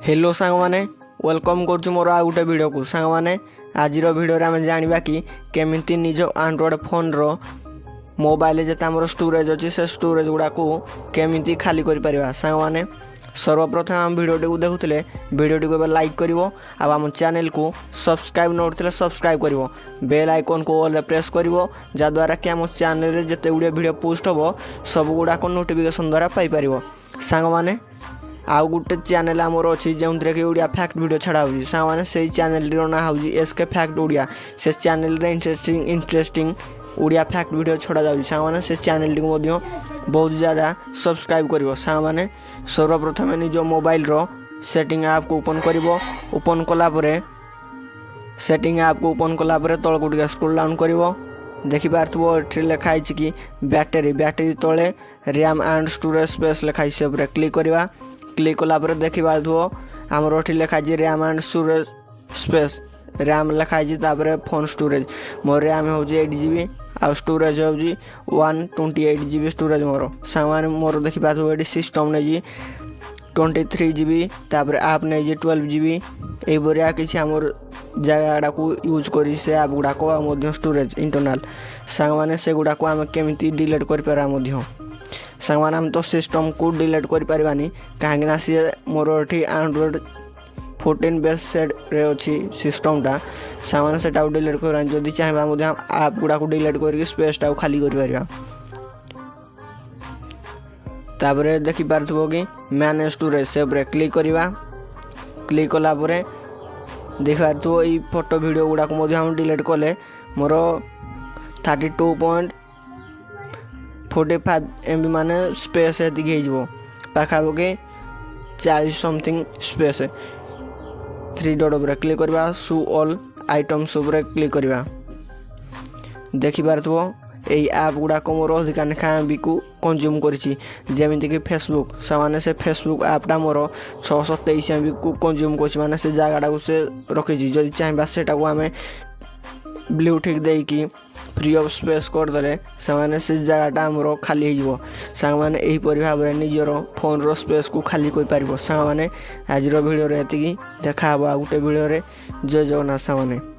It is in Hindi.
हेलो सांग मैंने वेलकम कर मोर आ गोटे भिड को सांग मैंने आज भिडियो आम जाना कि केमिति निज एंड्रॉइड फोन रो मोबाइल जिते आम स्टोरेज अच्छी से स्टोरेज गुड़ाक केमिति खाली कर सांग मैंने सर्वप्रथम आम भिडियोटी को देखुले भिडियोटी को लाइक कर आम चैनल को सब्सक्राइब नोटे सब्सक्राइब कर बेल आइकन को ऑल प्रेस कर जद्वारा कि आम चैनल जिते गुड़े भिडियो पोस्ट हम सब गुड़ाक नोटिफिकेशन द्वारा पाइपर सांग मैंने आउ गोटे चैनल आमर अच्छी जो कि ओडिया फैक्ट वीडियो छड़ा हो साने से चैनल ना हो एसके फैक्ट ओडिया से channel interesting Odia fact video छड़ा जाऊँगी साने से चैनल को बहुत ज़्यादा सब्सक्राइब कर साने सर्वप्रथम निज मोबाइल रो सेटिंग ऐप को ओपन कलापर सेटिंग ऐप को ओपन कलापर तल को स्क्रॉल डाउन कर देखिपार ये लिखाई कि बैटेरी तले रैम एंड स्टोरेज स्पेस लिखाई से क्लिक करवा क्लिक कलापर देखिपार आमर ये लिखाई RAM and storage space RAM लिखाई फोन स्टोरेज मोर रैम हो 8 GB आ स्टोरेज हो 128 GB स्टोरेज मोर सामान मोर देखिपार ये सिस्टम नहीं 23 GB तापर आप नहीं 12 GB ये किसी आमर जगह को यूज कर से आप गुड़ाक स्टोरेज इंटरनाल सांग से गुड़ाक आम केमी डिलीट कर सांग आम तो सिस्टम को डिलीट कर कहीं सी मोर ये एंड्रॉइड 14 बेस सेट रे अच्छी सिस्टमटा सांग से डिलीट कर जदि चाहिए आप गुड़ाक डिलीट कर स्पेसटा खाली कर देखिपार कि मैनेज स्टोरेज से क्लिक करवा क्लिक कलापर देखिपार ये फोटो वीडियो गुड़ाक डिलीट कले मोर 32.45 MB माने स्पेस ये पाखापाखि 40 समथिंग स्पेस 3 डॉट पर क्लिक करवा शो ऑल आइटम्स पर क्लिक करवा देखिपार यही ऐप गुड़ाक मोर अधिका लेखा एमबी को कंज्यूम करमितिक फेसबुक से फेसबुक ऐपटा मोर 623 MB को कंज्यूम कर से जगटा को से रखी जदि चाहिए से आम ब्लूटूथ देकी फ्री ऑफ स्पेस करदे से जगटा आमर खाली हो सांग मैंने यहीपर भाव में निजर फोन रो स्पेस को खाली कर सांग मैंने आज भिडियो ये देखा गोटे भिडियो जय जगन्नाथ सांग मैंने।